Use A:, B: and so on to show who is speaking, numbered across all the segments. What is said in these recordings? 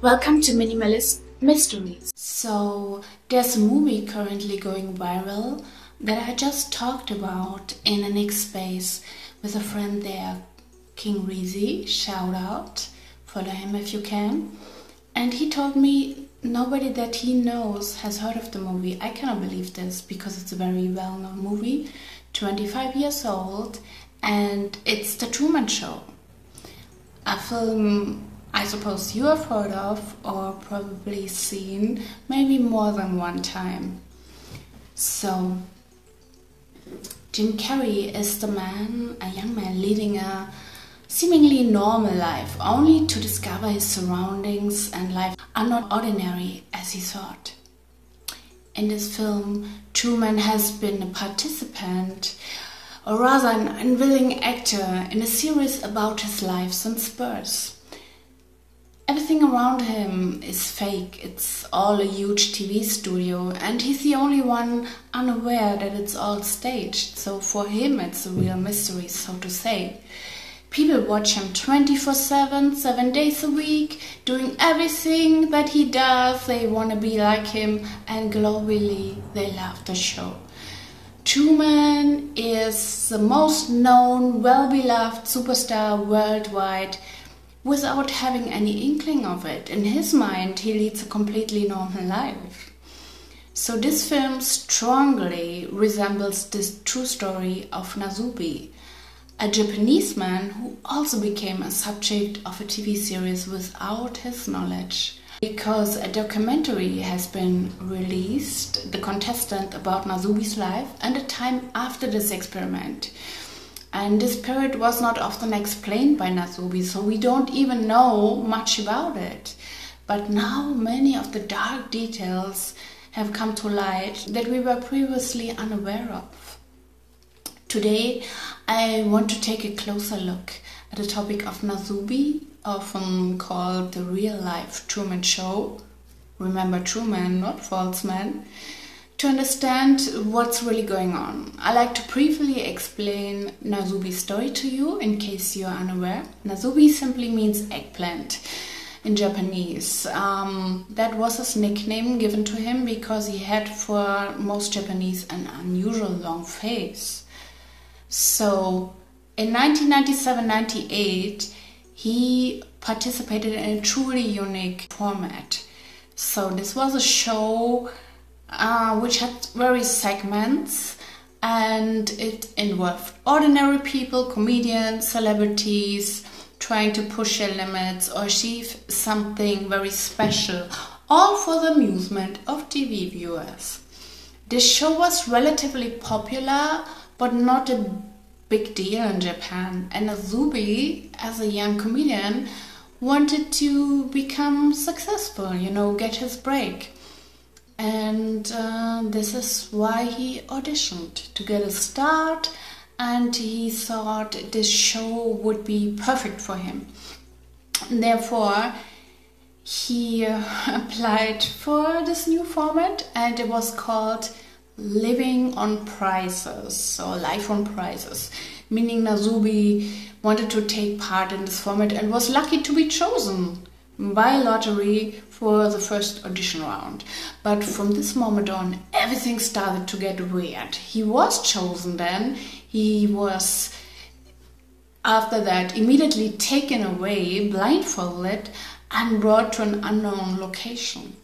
A: Welcome to Minimalist Mysteries. So, there's a movie currently going viral that I just talked about in a Nick space with a friend there, King Reezy. Shout out, follow him if you can. And he told me nobody that he knows has heard of the movie. I cannot believe this because it's a very well-known movie, 25 years old, and it's The Truman Show. A film I suppose you have heard of or probably seen maybe more than one time. So, Jim Carrey is the man, a young man leading a seemingly normal life, only to discover his surroundings and life are not ordinary as he thought. In this film, Truman has been a participant, or rather an unwilling actor, in a series about his life since birth. Everything around him is fake, it's all a huge TV studio, and he's the only one unaware that it's all staged, so for him it's a real mystery, so to say. People watch him 24/7, 7 days a week, doing everything that he does, they want to be like him, and globally they love the show. Truman is the most known, well-beloved superstar worldwide, without having any inkling of it. In his mind, he leads a completely normal life. So this film strongly resembles this true story of Nasubi, a Japanese man who also became a subject of a TV series without his knowledge. Because a documentary has been released, the contestant about Nasubi's life and the time after this experiment. And this period was not often explained by Nasubi, so we don't even know much about it. But now many of the dark details have come to light that we were previously unaware of. Today, I want to take a closer look at the topic of Nasubi, often called the real-life Truman Show. Remember Truman, not False Man. To understand what's really going on, I like to briefly explain Nasubi's story to you in case you're unaware. Nasubi simply means eggplant in Japanese. That was his nickname given to him because he had, for most Japanese, an unusual long face. So in 1997-98, he participated in a truly unique format. So this was a show which had various segments, and it involved ordinary people, comedians, celebrities, trying to push their limits or achieve something very special, all for the amusement of TV viewers. This show was relatively popular, but not a big deal in Japan, and Nasubi, as a young comedian, wanted to become successful, get his break. And this is why he auditioned, to get a start, and he thought this show would be perfect for him. Therefore, he applied for this new format, and it was called Living on Prizes, or Life on Prizes, meaning Nasubi wanted to take part in this format and was lucky to be chosen by lottery for the first audition round. But from this moment on, everything started to get weird. He was chosen then, he was after that immediately taken away, blindfolded, and brought to an unknown location.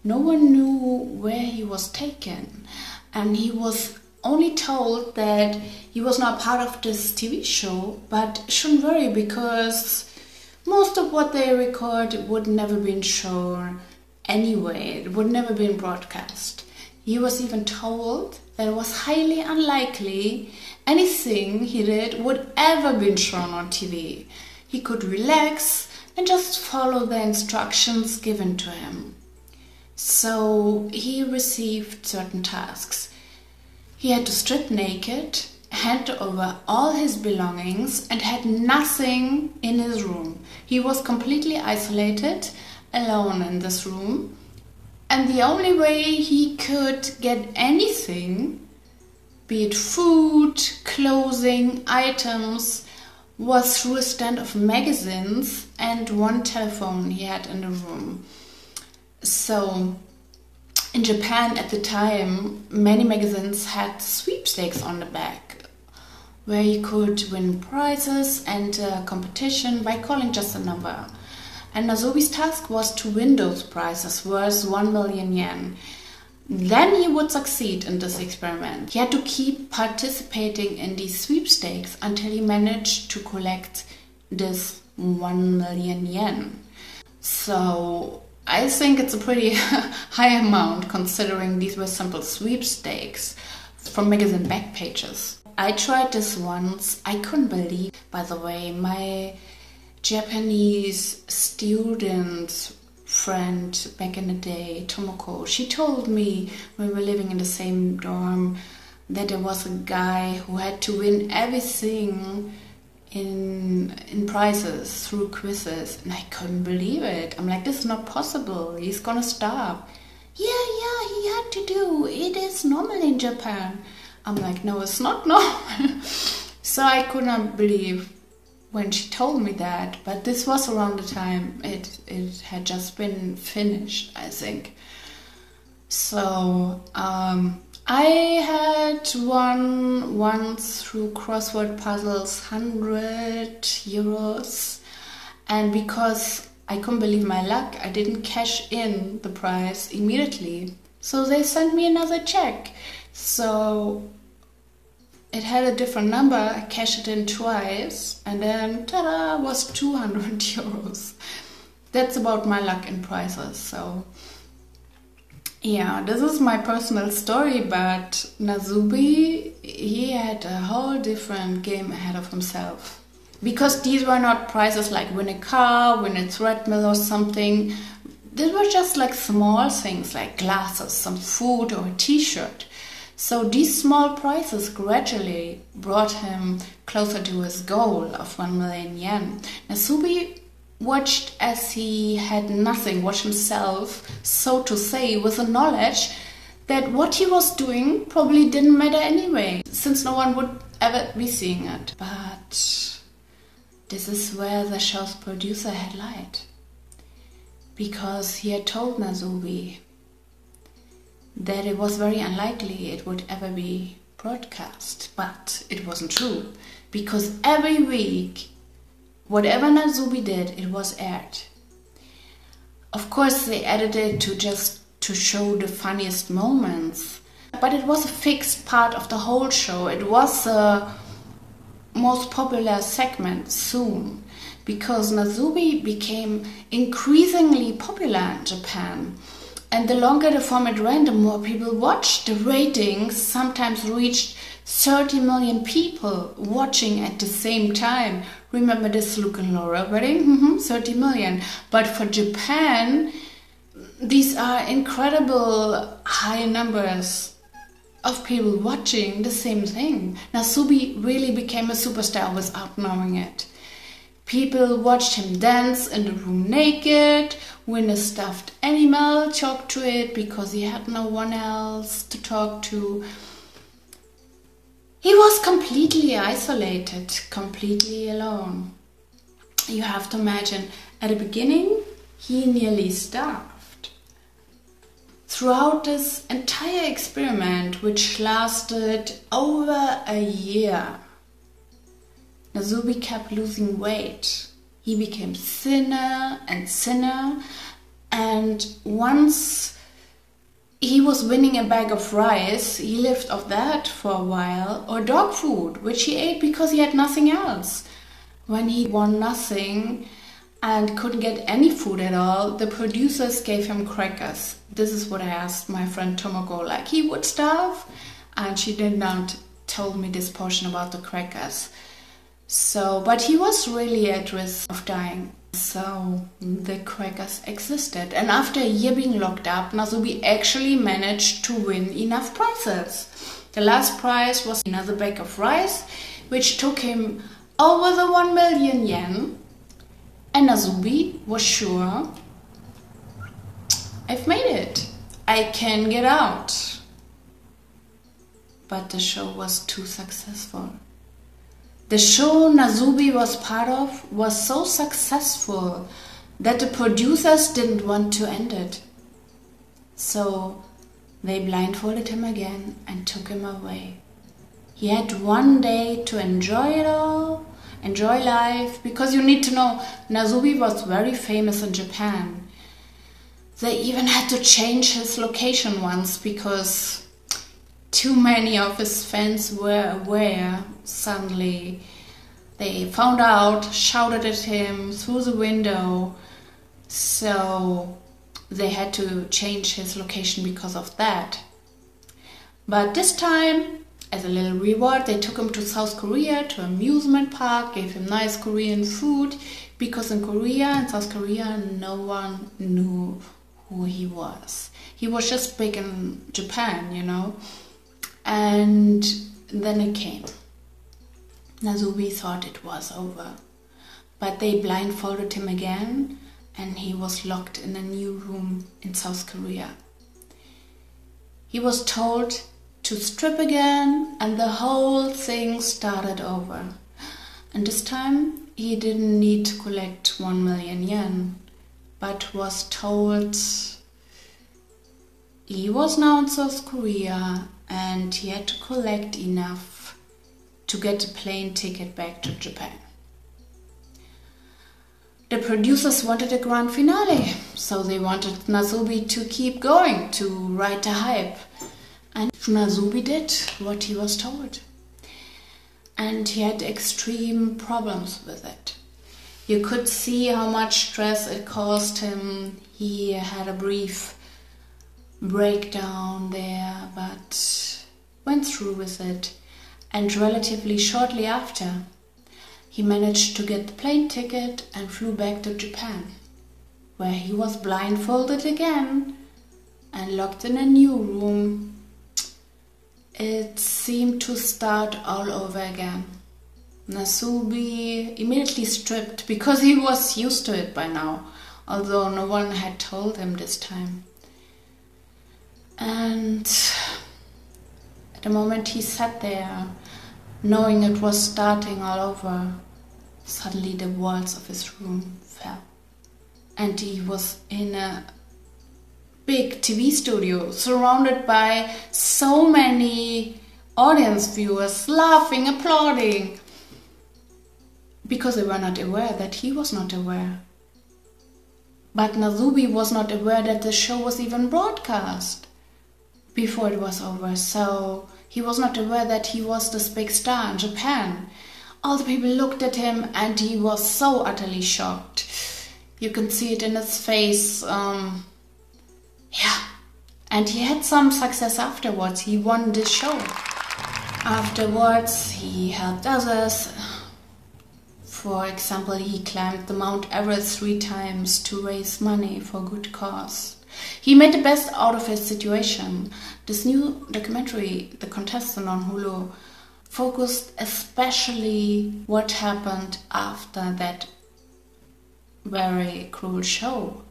A: No one knew where he was taken, and he was only told that he was not part of this TV show, but shouldn't worry because most of what they record would never been shown anyway, it would never been broadcast. He was even told that it was highly unlikely anything he did would ever been shown on TV. He could relax and just follow the instructions given to him. So he received certain tasks. He had to strip naked, hand over all his belongings, and had nothing in his room. He was completely isolated, alone in this room, and the only way he could get anything, be it food, clothing, items, was through a stand of magazines and one telephone he had in the room. So in Japan at the time, many magazines had sweepstakes on the back, where you could win prizes and competition by calling just a number. And Nasubi's task was to win those prizes worth 1 million yen. Then he would succeed in this experiment. He had to keep participating in these sweepstakes until he managed to collect this 1 million yen. So I think it's a pretty high amount considering these were simple sweepstakes from magazine back pages. I tried this once. I couldn't believe, by the way, my Japanese student friend back in the day, Tomoko, she told me when we were living in the same dorm that there was a guy who had to win everything in prizes through quizzes, and I couldn't believe it. I'm like, this is not possible. He's gonna stop. Yeah, he had to do. It is normal in Japan. I'm like, no, it's not normal. So I could not believe when she told me that, but this was around the time it had just been finished, I think. So I had won once through crossword puzzles 100 euros, and because I couldn't believe my luck, I didn't cash in the prize immediately. So they sent me another check. So it had a different number, I cashed it in twice, and then, ta-da, was 200 euros. That's about my luck in prizes. So yeah, this is my personal story, but Nasubi, he had a whole different game ahead of himself. Because these were not prizes like win a car, win a treadmill or something. These were just like small things like glasses, some food or a t-shirt. So these small prizes gradually brought him closer to his goal of 1 million yen. Nasubi watched as he had nothing, watched himself, so to say, with the knowledge that what he was doing probably didn't matter anyway, since no one would ever be seeing it. But this is where the show's producer had lied. Because he had told Nasubi that it was very unlikely it would ever be broadcast. But it wasn't true, because every week, whatever Nasubi did, it was aired. Of course, they edited to show the funniest moments, but it was a fixed part of the whole show. It was the most popular segment soon, because Nasubi became increasingly popular in Japan. And the longer the format ran, the more people watched. The ratings sometimes reached 30 million people watching at the same time. Remember this Luke and Laura wedding? 30 million. But for Japan, these are incredible high numbers of people watching the same thing. Nasubi really became a superstar without knowing it. People watched him dance in the room naked, win a stuffed animal, talk to it because he had no one else to talk to. He was completely isolated, completely alone. You have to imagine, at the beginning, he nearly starved. Throughout this entire experiment, which lasted over a year, Nasubi kept losing weight. He became thinner and thinner, and once he was winning a bag of rice, he lived off that for a while, or dog food, which he ate because he had nothing else. When he won nothing and couldn't get any food at all, the producers gave him crackers. This is what I asked my friend Tomoko, like he would starve, and she did not tell me this portion about the crackers. So, but he was really at risk of dying. So the crackers existed. And after a year being locked up, Nasubi actually managed to win enough prizes. The last prize was another bag of rice, which took him over the 1 million yen. And Nasubi was sure, I've made it. I can get out. But the show was too successful. The show Nasubi was part of was so successful that the producers didn't want to end it. So they blindfolded him again and took him away. He had one day to enjoy it all, enjoy life, because you need to know, Nasubi was very famous in Japan. They even had to change his location once because too many of his fans were aware. Suddenly they found out, shouted at him through the window, so they had to change his location because of that. But this time, as a little reward, they took him to South Korea, to an amusement park, gave him nice Korean food, because in South Korea, no one knew who he was. He was just big in Japan, you know. And then it came. Nasubi thought it was over. But they blindfolded him again, and he was locked in a new room in South Korea. He was told to strip again, and the whole thing started over. And this time he didn't need to collect 1 million yen, but was told he was now in South Korea and he had to collect enough to get a plane ticket back to Japan. The producers wanted a grand finale, so they wanted Nasubi to keep going, to ride the hype. And Nasubi did what he was told. And he had extreme problems with it. You could see how much stress it caused him. He had a brief breakdown there, but went through with it. And relatively shortly after, he managed to get the plane ticket and flew back to Japan, where he was blindfolded again and locked in a new room. It seemed to start all over again. Nasubi immediately stripped because he was used to it by now, although no one had told him this time. And at the moment he sat there, knowing it was starting all over, suddenly the walls of his room fell. And he was in a big TV studio, surrounded by so many audience viewers, laughing, applauding, because they were not aware that he was not aware. But Nasubi was not aware that the show was even broadcast before it was over, so he was not aware that he was this big star in Japan. All the people looked at him and he was so utterly shocked. You can see it in his face. And he had some success afterwards. He won this show. Afterwards, he helped others. For example, he climbed the Mount Everest 3 times to raise money for good cause. He made the best out of his situation. This new documentary, The Contestant on Hulu, focused especially what happened after that very cruel show.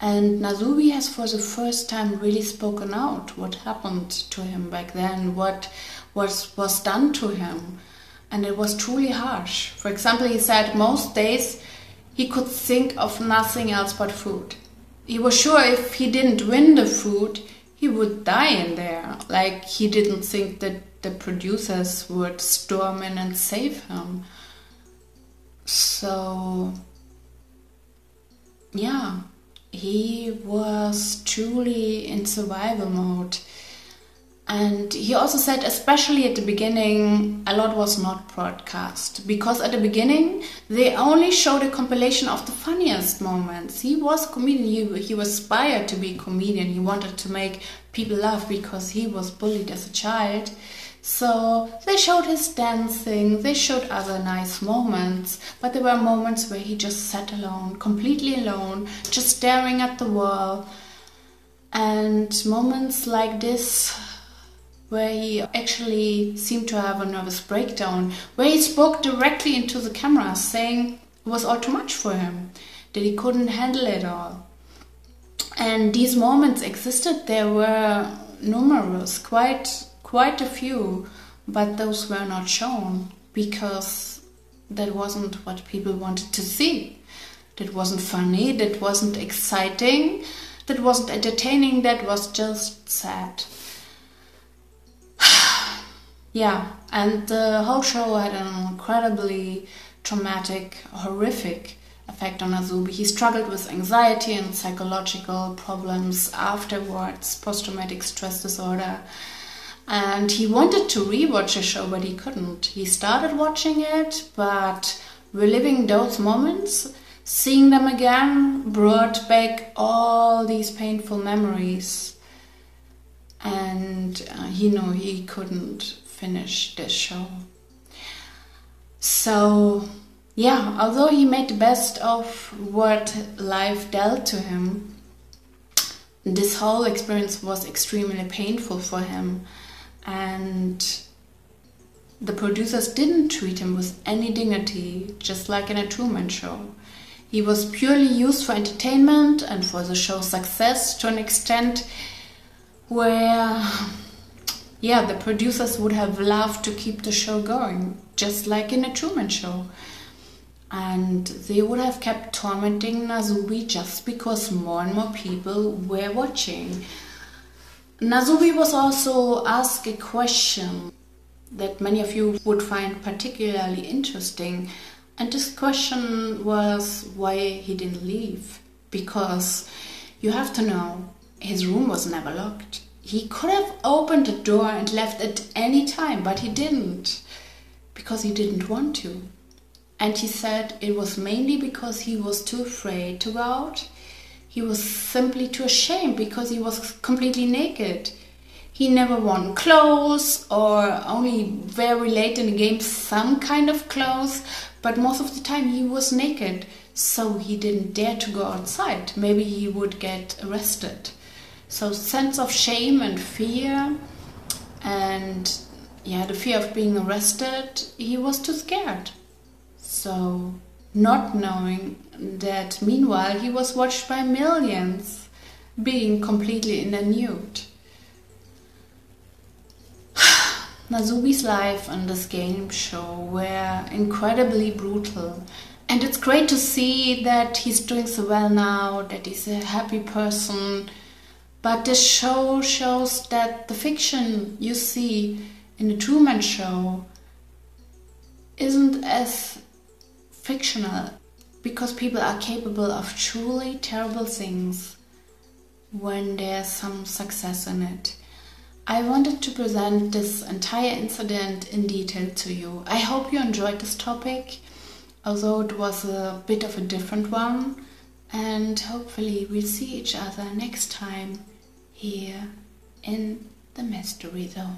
A: And Nasubi has for the first time really spoken out what happened to him back then, what was done to him. And it was truly harsh. For example, he said most days he could think of nothing else but food. He was sure if he didn't win the food, he would die in there. Like, he didn't think that the producers would storm in and save him. So, yeah, he was truly in survival mode. And he also said, especially at the beginning, a lot was not broadcast. Because at the beginning, they only showed a compilation of the funniest moments. He was a comedian. He was inspired to be a comedian. He wanted to make people laugh because he was bullied as a child. So they showed his dancing. They showed other nice moments. But there were moments where he just sat alone, completely alone, just staring at the wall. And moments like this, where he actually seemed to have a nervous breakdown, where he spoke directly into the camera, saying it was all too much for him, that he couldn't handle it all. And these moments existed. There were numerous, quite a few, but those were not shown. because that wasn't what people wanted to see. That wasn't funny, that wasn't exciting, that wasn't entertaining, that was just sad. Yeah, and the whole show had an incredibly traumatic, horrific effect on Nasubi. He struggled with anxiety and psychological problems afterwards, post-traumatic stress disorder. And he wanted to rewatch the show, but he couldn't. He started watching it, but reliving those moments, seeing them again, brought back all these painful memories. And he knew he couldn't finish this show. So, yeah, although he made the best of what life dealt to him, this whole experience was extremely painful for him. And the producers didn't treat him with any dignity, just like in a Truman Show. He was purely used for entertainment and for the show's success to an extent where, yeah, the producers would have loved to keep the show going, just like in a Truman Show. And they would have kept tormenting Nasubi just because more and more people were watching. Nasubi was also asked a question that many of you would find particularly interesting. And this question was why he didn't leave. Because you have to know, his room was never locked. He could have opened the door and left at any time, but he didn't. Because he didn't want to. And he said it was mainly because he was too afraid to go out. He was simply too ashamed because he was completely naked. He never wore clothes, or only very late in the game some kind of clothes, but most of the time he was naked. So he didn't dare to go outside. Maybe he would get arrested. So sense of shame and fear, and yeah, the fear of being arrested, he was too scared. So not knowing that meanwhile he was watched by millions, being completely in the nude. Nasubi's life on this game show were incredibly brutal. And it's great to see that he's doing so well now, that he's a happy person. But this show shows that the fiction you see in the Truman Show isn't as fictional, because people are capable of truly terrible things when there's some success in it. I wanted to present this entire incident in detail to you. I hope you enjoyed this topic, although it was a bit of a different one, and hopefully we'll see each other next time here in the Mystery Zone.